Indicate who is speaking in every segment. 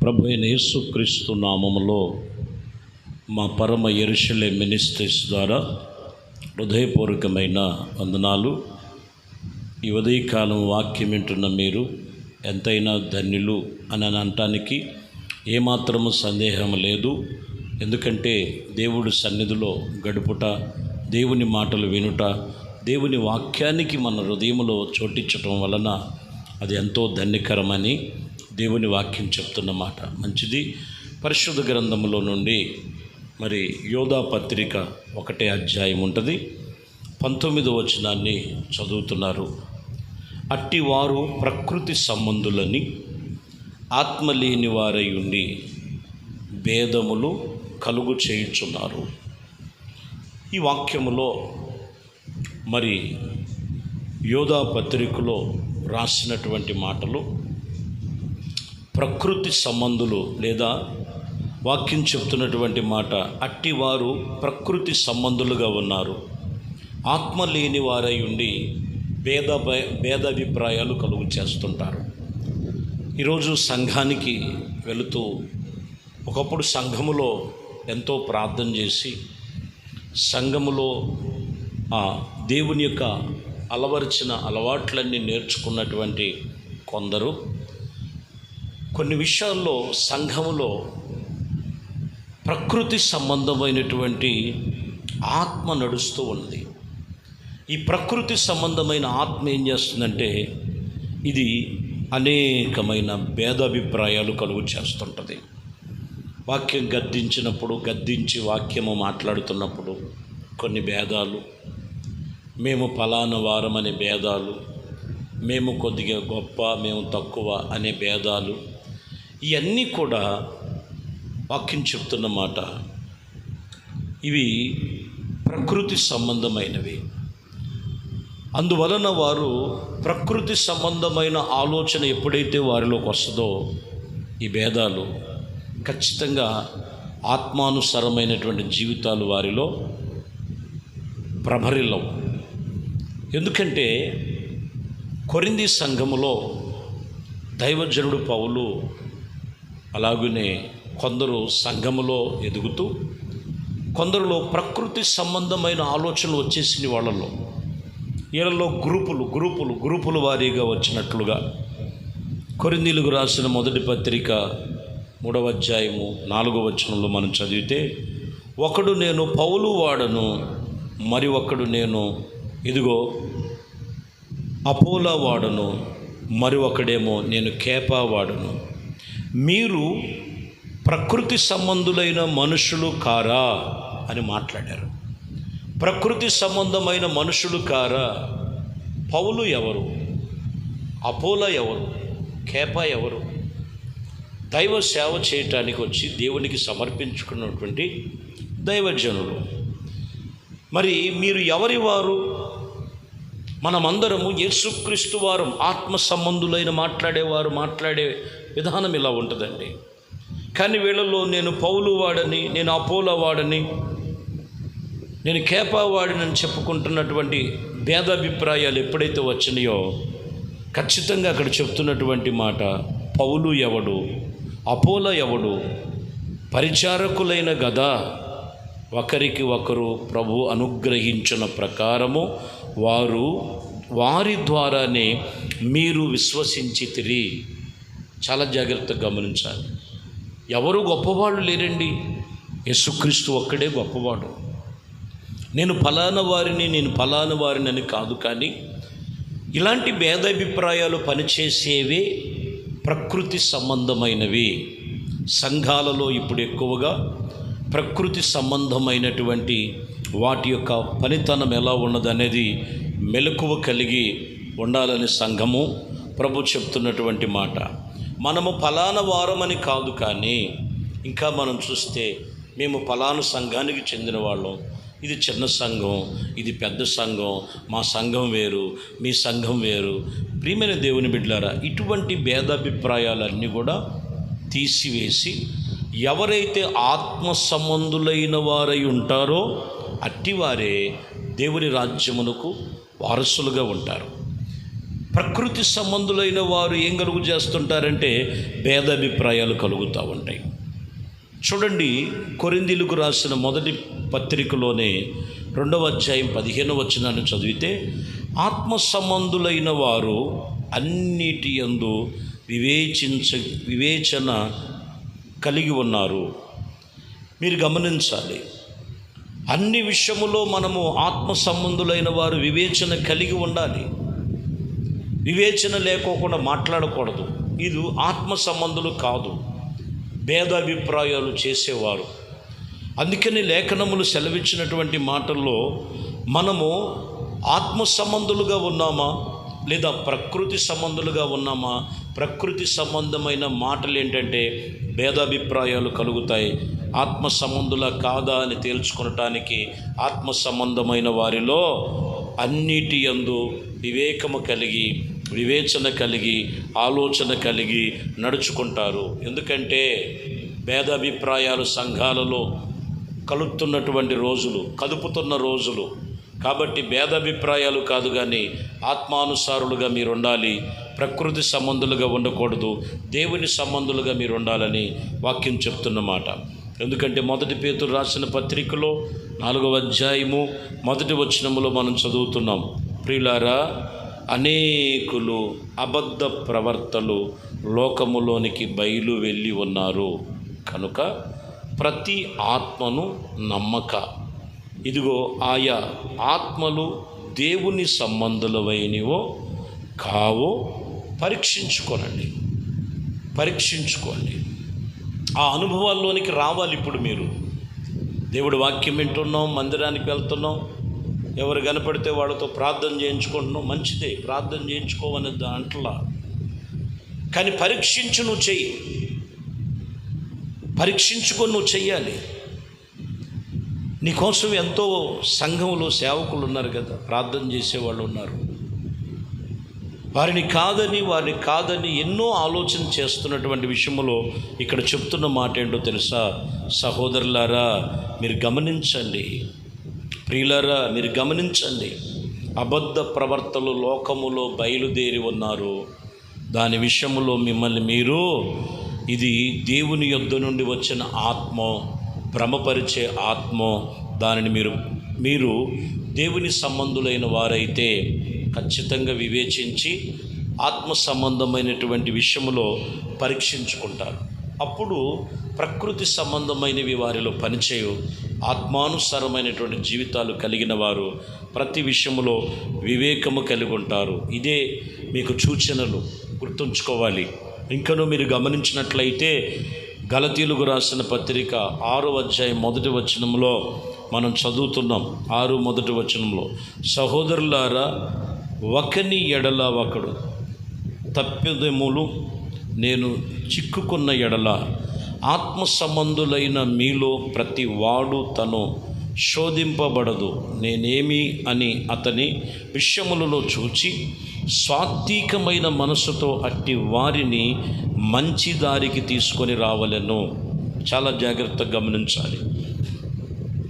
Speaker 1: ప్రభు అయిన యేసుక్రీస్తు నామములో మా పరమ యెరూషలేం మినిస్ట్రీస్ ద్వారా హృదయపూర్వకమైన వందనాలు. ఈ ఉదయకాలం వాక్యం వింటున్న మీరు ఎంతైనా ధన్యులు అని అనటానికి ఏమాత్రము సందేహం లేదు. ఎందుకంటే దేవుడి సన్నిధిలో గడుపుట, దేవుని మాటలు వినుట, దేవుని వాక్యానికి మన హృదయంలో చోటించటం వలన అది ఎంతో ధన్యకరమని దేవుని వాక్యం చెప్తున్నమాట. మంచిది. పరిశుద్ధ గ్రంథములో నుండి మరి యోధా పత్రిక 1వ అధ్యాయం ఉంటుంది. 19వ వచనాన్ని చదువుతున్నారు. అట్టివారు ప్రకృతి సంబంధులని ఆత్మ లేని వారై ఉండి భేదములు కలుగు చేయుచున్నారు. ఈ వాక్యములో మరి యోధా పత్రికలో రాసినటువంటి మాటలు ప్రకృతి సంబంధులు, లేదా వాక్యం చెప్తున్నటువంటి మాట, అట్టివారు ప్రకృతి సంబంధులుగా ఉన్నారు, ఆత్మ లేని వారై ఉండి భేదాభిప్రాయాలు కలుగు చేస్తుంటారు. ఈరోజు సంఘానికి వెళుతూ ఒకప్పుడు సంఘములో ఎంతో ప్రార్థన చేసి సంఘములో దేవుని యొక్క అలవరిచిన అలవాట్లన్నీ నేర్చుకున్నటువంటి కొందరు కొన్ని విషయాల్లో సంఘములో ప్రకృతి సంబంధమైనటువంటి ఆత్మ నడుస్తూ ఉంది. ఈ ప్రకృతి సంబంధమైన ఆత్మ ఏం చేస్తుందంటే ఇది అనేకమైన భేదాభిప్రాయాలు కలుగు చేస్తుంటుంది. వాక్యం గద్దించి వాక్యము మాట్లాడుతున్నప్పుడు కొన్ని భేదాలు, మేము ఫలానా వారమనే భేదాలు, మేము కొద్దిగా గొప్ప మేము తక్కువ అనే భేదాలు, ఇవన్నీ కూడా వాక్యం చెప్తున్నమాట ఇవి ప్రకృతి సంబంధమైనవి. అందువలన వారు ప్రకృతి సంబంధమైన ఆలోచన ఎప్పుడైతే వారిలోకి వస్తుందో ఈ భేదాలు ఖచ్చితంగా ఆత్మానుసారమైనటువంటి జీవితాలు వారిలో ప్రభరిల్లవు. ఎందుకంటే కొరింథీ సంఘములో దైవజనుడు పౌలు అలాగనే కొందరు సంఘములో ఎదుగుతూ కొందరిలో ప్రకృతి సంబంధమైన ఆలోచనలు వచ్చేసిన వాళ్ళలో వీళ్ళలో గ్రూపులు వారీగా వచ్చినట్లుగా కొరింథీయులకు రాసిన మొదటి పత్రిక 3వ అధ్యాయము 4వ వచనంలో మనం చదివితే, ఒకడు నేను పౌలు వాడను, మరి ఒకడు నేను ఇదిగో అపోలా వాడను, మరి ఒకడేమో నేను కేపా వాడను. మీరు ప్రకృతి సంబంధులైన మనుషులు కారా అని మాట్లాడారు. ప్రకృతి సంబంధమైన మనుషులు కారా? పౌలు ఎవరు? అపోలా ఎవరు? కేపా ఎవరు? దైవ సేవ చేయటానికి వచ్చి దేవునికి సమర్పించుకున్నటువంటి దైవజనులు. మరి మీరు ఎవరి వారు? మనమందరము యేసుక్రీస్తు వారం. ఆత్మ సంబంధులైన మాట్లాడే విధానం ఇలా ఉంటుందండి. కానీ వీళ్ళలో నేను పౌలు వాడని, నేను అపోలా వాడని, నేను కేపా వాడిని అని చెప్పుకుంటున్నటువంటి భేదాభిప్రాయాలు ఎప్పుడైతే వచ్చినాయో ఖచ్చితంగా అక్కడ చెప్తున్నటువంటి మాట, పౌలు ఎవడు, అపోలా ఎవడు? పరిచారకులైన గదా, ఒకరికి ఒకరు ప్రభు అనుగ్రహించిన ప్రకారము వారి ద్వారానే మీరు విశ్వసించితిరి. చాలా జాగ్రత్తగా గమనించాలి. ఎవరు గొప్పవాళ్ళు లేరండి, యేసుక్రీస్తు ఒక్కడే గొప్పవాడు. నేను ఫలానా వారిని అని కాదు. కానీ ఇలాంటి భేదాభిప్రాయాలు పనిచేసేవే ప్రకృతి సంబంధమైనవి. సంఘాలలో ఇప్పుడు ఎక్కువగా ప్రకృతి సంబంధమైనటువంటి వాటి యొక్క పనితనం ఎలా ఉన్నదనేది మెలకువ కలిగి ఉండాలని సంఘము ప్రభు చెప్తున్నటువంటి మాట. మనము ఫలానా వారమని కాదు, కానీ ఇంకా మనం చూస్తే మేము ఫలానా సంఘానికి చెందిన వాళ్ళం, ఇది చిన్న సంఘం, ఇది పెద్ద సంఘం, మా సంఘం వేరు, మీ సంఘం వేరు. ప్రియమైన దేవుని బిడ్డలారా, ఇటువంటి భేదాభిప్రాయాలన్నీ కూడా తీసివేసి ఎవరైతే ఆత్మ సంబంధులైన వారై ఉంటారో అట్టివారే దేవుని రాజ్యమునకు వారసులుగా ఉంటారు. ప్రకృతి సంబంధులైన వారు ఏం కలుగు చేస్తుంటారంటే భేదాభిప్రాయాలు కలుగుతూ ఉంటాయి. చూడండి, కొరింథీయులకు రాసిన మొదటి పత్రికలోనే 2వ అధ్యాయం 15వ వచనాన్ని చదివితే, ఆత్మ సంబంధులైన వారు అన్నిటి యందు వివేచన కలిగి ఉన్నారు. మీరు గమనించాలి, అన్ని విషయములో మనము ఆత్మ సంబంధులైన వారు వివేచన కలిగి ఉండాలి. వివేచన లేకోకుండా మాట్లాడకూడదు. ఇది ఆత్మ సంబంధులు కాదు, భేదాభిప్రాయాలు చేసేవారు. అందుకని లేఖనములు సెలవిచ్చినటువంటి మాటల్లో మనము ఆత్మ సంబంధులుగా ఉన్నామా లేదా ప్రకృతి సంబంధులుగా ఉన్నామా? ప్రకృతి సంబంధమైన మాటలు ఏంటంటే భేదాభిప్రాయాలు కలుగుతాయి. ఆత్మ సంబంధుల కాదా అని తేల్చుకొనటానికి ఆత్మ సంబంధమైన వారిలో అన్నిటి యందు వివేకము కలిగి, వివేచన కలిగి, ఆలోచన కలిగి నడుచుకుంటారు. ఎందుకంటే భేదాభిప్రాయాలు సంఘాలలో కదుపుతున్న రోజులు కాబట్టి భేదాభిప్రాయాలు కాదు, కానీ ఆత్మానుసారులుగా మీరు ఉండాలి. ప్రకృతి సంబంధులుగా ఉండకూడదు, దేవుని సంబంధులుగా మీరు ఉండాలని వాక్యం చెప్తున్నమాట. ఎందుకంటే 1 పేతురు రాసిన పత్రికలో 4వ అధ్యాయము 1వ వచనములో మనం చదువుతున్నాం, ప్రియులారా, అనేకులు అబద్ధ ప్రవర్తలు లోకములోనికి బయలు వెళ్ళి ఉన్నారు కనుక ప్రతి ఆత్మను నమ్మక. ఇదిగో ఆయా ఆత్మలు దేవుని సంబంధులైనవో కావో పరీక్షించుకోండి. ఆ అనుభవాల్లోనికి రావాలి. ఇప్పుడు మీరు దేవుడి వాక్యం వింటున్నాం, మందిరానికి వెళ్తున్నాం, ఎవరు కనపడితే వాళ్ళతో ప్రార్థన చేయించుకుంటున్నాం, మంచిదే, ప్రార్థన చేయించుకోవని దాంట్లో. కానీ నువ్వు చెయ్యి, పరీక్షించుకొని నువ్వు చెయ్యాలి. నీకోసం ఎంతో సంఘంలో సేవకులు ఉన్నారు కదా, ప్రార్థన చేసేవాళ్ళు ఉన్నారు. వారిని కాదని ఎన్నో ఆలోచన చేస్తున్నటువంటి విషయంలో ఇక్కడ చెప్తున్న మాట ఏంటో తెలుసా? సహోదరులారా, మీరు గమనించండి, ప్రియులారా, మీరు గమనించండి. అబద్ధ ప్రవర్తలు లోకములో బయలుదేరి ఉన్నారు. దాని విషయంలో మిమ్మల్ని మీరు, ఇది దేవుని యొద్ద నుండి వచ్చిన ఆత్మ, భ్రమపరిచే ఆత్మ. దానిని మీరు దేవుని సంబంధులైన వారైతే ఖచ్చితంగా వివేచించి ఆత్మ సంబంధమైనటువంటి విషయంలో పరీక్షించుకుంటారు. అప్పుడు ప్రకృతి సంబంధమైనవి వారిలో పనిచేయు. ఆత్మానుసారమైనటువంటి జీవితాలు కలిగిన వారు ప్రతి విషయంలో వివేకము కలిగి ఉంటారు. ఇదే మీకు సూచనలు గుర్తుంచుకోవాలి. ఇంకనూ మీరు గమనించినట్లయితే గలతీయులకు రాసిన పత్రిక 6వ అధ్యాయం 1వ వచనంలో మనం చదువుతున్నాం. 6 వచనంలో, సహోదరులారా, ఒకని ఎడల ఒకడు తప్పిదములు నేను చిక్కుకున్న ఎడల ఆత్మ సంబంధులైన మీలో ప్రతి వాడు తను శోధింపబడదు. నేనేమి అని అతని విషయములలో చూచి సాత్వికమైన మనసుతో అట్టి వారిని మంచి దారికి తీసుకొని రావలెను. చాలా జాగ్రత్తగా గమనించాలి.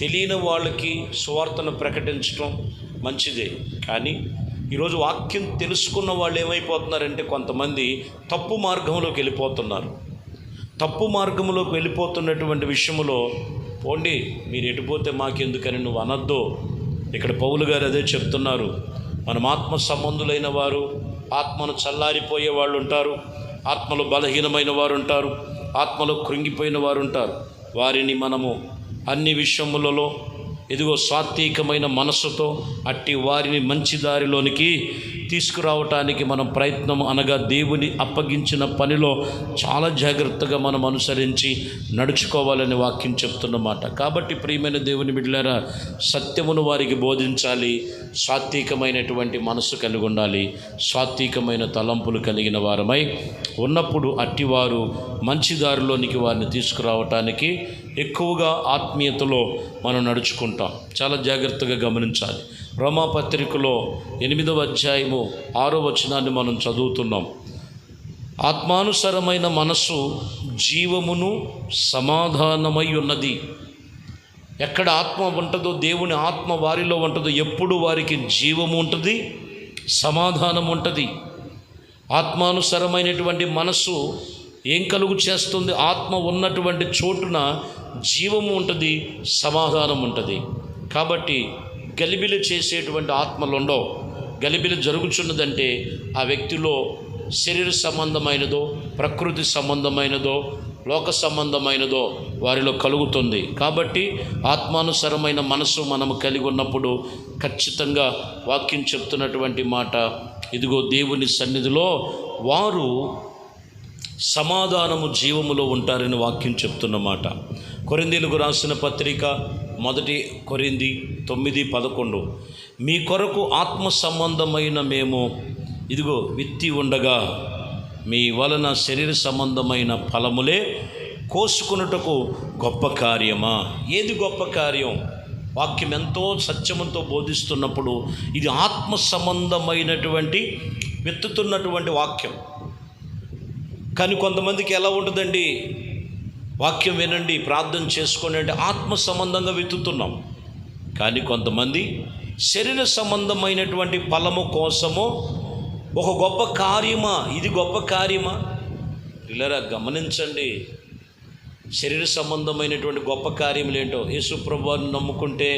Speaker 1: తెలియని వాళ్ళకి సువార్తను ప్రకటించడం మంచిదే, కానీ ఈరోజు వాక్యం తెలుసుకున్న వాళ్ళు ఏమైపోతున్నారంటే కొంతమంది తప్పు మార్గంలోకి వెళ్ళిపోతున్నారు. తప్పు మార్గంలోకి వెళ్ళిపోతున్నటువంటి విషయంలో, పోండి మీరు ఎటుపోతే మాకెందుకని నువ్వు అనొద్దు. ఇక్కడ పౌలు గారు అదే చెప్తున్నారు. మనం ఆత్మ సంబంధులైన వారు, ఆత్మను చల్లారిపోయే వాళ్ళు ఉంటారు, ఆత్మలో బలహీనమైన వారు ఉంటారు, ఆత్మలో కృంగిపోయిన వారు ఉంటారు. వారిని మనము అన్ని విషయములలో ఇదిగో సాత్వికమైన మనస్సుతో అట్టి వారిని మంచి దారిలోనికి తీసుకురావటానికి మనం ప్రయత్నం, అనగా దేవుని అప్పగించిన పనిలో చాలా జాగ్రత్తగా మనం అనుసరించి నడుచుకోవాలని వాక్యం చెప్తున్నమాట. కాబట్టి ప్రియమైన దేవుని బిడ్డలారా, సత్యమును వారికి బోధించాలి. సాత్వికమైనటువంటి మనస్సు కలిగి ఉండాలి. సాత్వికమైన తలంపులు కలిగిన వారమై ఉన్నప్పుడు అట్టివారు మంచి దారిలోనికి వారిని తీసుకురావటానికి ఎక్కువగా ఆత్మీయతలో మనం నడుచుకుంటాం. చాలా జాగ్రత్తగా గమనించాలి. రోమాపత్రికలో 8వ అధ్యాయము 6వ వచనాన్ని మనం చదువుతున్నాం. ఆత్మానుసారమైన మనస్సు జీవమును సమాధానమై ఉన్నది. ఎక్కడ ఆత్మ ఉంటుందో, దేవుని ఆత్మ వారిలో ఉంటుందో, ఎప్పుడు వారికి జీవము ఉంటుంది, సమాధానం ఉంటుంది. ఆత్మానుసారమైనటువంటి మనసు ఏం కలుగు చేస్తుంది? ఆత్మ ఉన్నటువంటి చోటున జీవము ఉంటుంది, సమాధానం ఉంటుంది. కాబట్టి గలిబిలి చేసేటువంటి ఆత్మలు ఉండవు. గలిబిలి జరుగుచున్నదంటే ఆ వ్యక్తిలో శరీర సంబంధమైనదో, ప్రకృతి సంబంధమైనదో, లోక సంబంధమైనదో వారిలో కలుగుతుంది. కాబట్టి ఆత్మానుసారమైన మనసు మనము కలిగి ఉన్నప్పుడు ఖచ్చితంగా వాక్యం చెప్తున్నటువంటి మాట, ఇదిగో దేవుని సన్నిధిలో వారు సమాధానము జీవములో ఉంటారని వాక్యం చెప్తున్నమాట. కొరింథీయులకు రాసిన పత్రిక 1 కొరింథీ 9:11 మీ కొరకు ఆత్మ సంబంధమైన మేము ఇదిగో విత్తి ఉండగా మీ వలన శరీర సంబంధమైన ఫలములే కోసుకొనుటకు గొప్ప కార్యమా? ఏది గొప్ప కార్యం? వాక్యం ఎంతో సత్యముతో బోధిస్తున్నప్పుడు ఇది ఆత్మ సంబంధమైనటువంటి విత్తుతున్నటువంటి వాక్యం. కానీ కొంతమందికి ఎలా ఉంటుందండి? వాక్యం వినండి, ప్రార్థన చేసుకోండి అంటే ఆత్మ సంబంధంగా విత్తుతున్నాం. కానీ కొంతమంది శరీర సంబంధమైనటువంటి ఫలము కోసము ఒక గొప్ప కార్యమా? ఇది గొప్ప కార్యమా? పిల్లరా గమనించండి, శరీర సంబంధమైనటువంటి గొప్ప కార్యములు ఏంటో. యేసు ప్రభువుని నమ్ముకుంటే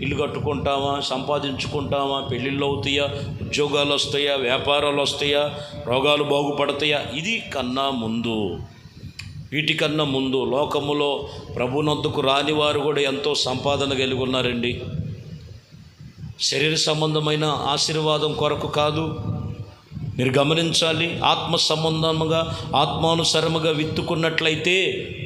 Speaker 1: ఇల్లు కట్టుకుంటామా, సంపాదించుకుంటామా, పెళ్ళిళ్ళు అవుతాయా, ఉద్యోగాలు వస్తాయా, వ్యాపారాలు వస్తాయా, రోగాలు బాగుపడతాయా? ఇది కన్నా ముందు, వీటికన్నా ముందు లోకములో ప్రభునందుకు రాని వారు కూడా ఎంతో సంపాదన కలిగి ఉన్నారండి. శరీర సంబంధమైన ఆశీర్వాదం కొరకు కాదు. మీరు గమనించాలి, ఆత్మ సంబంధముగా ఆత్మానుసరముగా విత్తుకున్నట్లయితే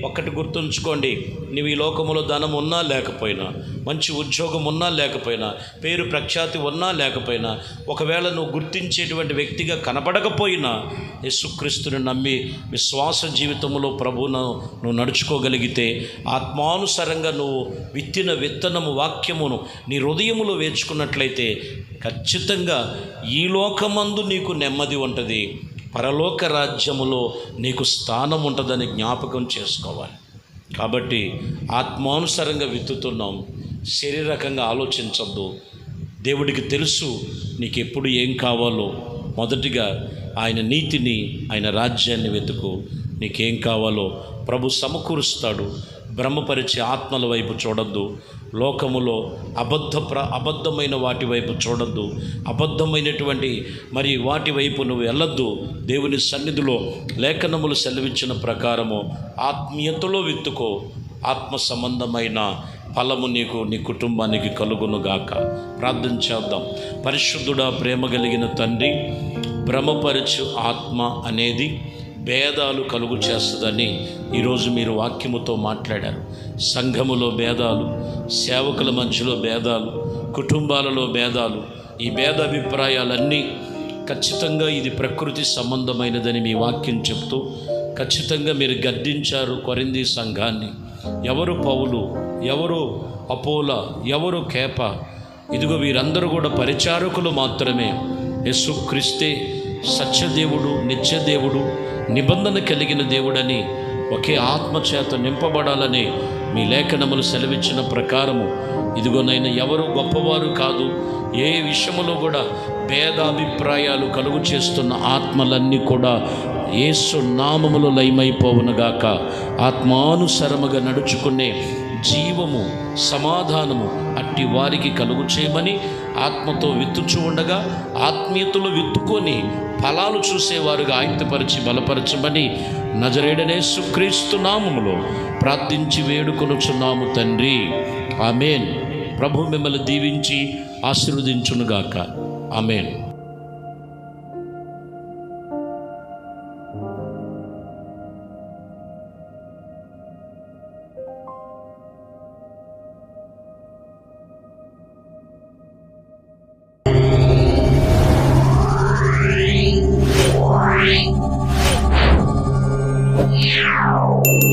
Speaker 1: ఒక్కటి గుర్తుంచుకోండి, నువ్వు ఈ లోకములో ధనం ఉన్నా లేకపోయినా, మంచి ఉద్యోగం ఉన్నా లేకపోయినా, పేరు ప్రఖ్యాతి ఉన్నా లేకపోయినా, ఒకవేళ నువ్వు గుర్తించేటువంటి వ్యక్తిగా కనపడకపోయినా యేసుక్రీస్తుని నమ్మి విశ్వాస జీవితంలో ప్రభువును నువ్వు నడుచుకోగలిగితే, ఆత్మానుసారంగా నువ్వు విత్తిన విత్తనము వాక్యమును నీ హృదయములో వేర్చుకున్నట్లయితే ఖచ్చితంగా ఈ లోకమందు నీకు నెమ్మది ఉంటుంది, పరలోక రాజ్యములో నీకు స్థానం ఉంటుందని జ్ఞాపకం చేసుకోవాలి. కాబట్టి ఆత్మానుసారంగా విత్తుతున్నాం, శరీరకంగా ఆలోచించద్దు. దేవుడికి తెలుసు నీకు ఎప్పుడు ఏం కావాలో. మొదటిగా ఆయన నీతిని, ఆయన రాజ్యాన్ని వెతుకు. నీకేం కావాలో ప్రభు సమకూరుస్తాడు. భ్రమపరిచే ఆత్మల వైపు చూడొద్దు. లోకములో అబద్ధమైన వాటి వైపు చూడొద్దు. అబద్ధమైనటువంటి మరి వాటి వైపు నువ్వు వెళ్ళొద్దు. దేవుని సన్నిధిలో లేఖనములు సెలవిచ్చిన ప్రకారము ఆత్మీయతలో విత్తుకో. ఆత్మ సంబంధమైన ఫలము నీకు, నీ కుటుంబానికి కలుగునుగాక. ప్రార్థన చేద్దాం. పరిశుద్ధుడా, ప్రేమ కలిగిన తండ్రి, భ్రమపరచు ఆత్మ అనేది భేదాలు కలుగు చేస్తుందని ఈరోజు మీరు వాక్యముతో మాట్లాడారు. సంఘములో భేదాలు, సేవకుల మధ్యలో భేదాలు, కుటుంబాలలో భేదాలు, ఈ భేదాభిప్రాయాలన్నీ ఖచ్చితంగా ఇది ప్రకృతి సంబంధమైనదని మీ వాక్యం చెప్తూ ఖచ్చితంగా మీరు గద్దించారు కొరింథీ సంఘాన్ని. ఎవరు పౌలు, ఎవరు అపోల, ఎవరు కేప, ఇదిగో వీరందరూ కూడా పరిచారకులు మాత్రమే. యేసుక్రీస్తే సత్యదేవుడు, నిత్యదేవుడు, నిబంధన కలిగిన దేవుడని, ఒకే ఆత్మచేత నింపబడాలని మీ లేఖనములు సెలవిచ్చిన ప్రకారము ఇదిగోనైనా ఎవరు గొప్పవారు కాదు. ఏ విషయములో కూడా భేదాభిప్రాయాలు కలుగు చేస్తున్న ఆత్మలన్నీ కూడా యేసు నామములో లయమైపోవునుగాక. ఆత్మానుసరముగా నడుచుకునే జీవము, సమాధానము అట్టి వారికి కలుగు చేయమని ఆత్మతో విత్తుచూ ఉండగా ఆత్మీయతలో విత్తుకొని ఫలాలు చూసేవారుగా ఆయుధపరిచి బలపరచమని నజరేయుడైన యేసుక్రీస్తు నామములో ప్రార్థించి వేడుకొనుచున్నాము తండ్రి. ఆమేన్. ప్రభు మిమ్మల్ని దీవించి ఆశీర్వదించునుగాక. ఆమేన్.
Speaker 2: Wow.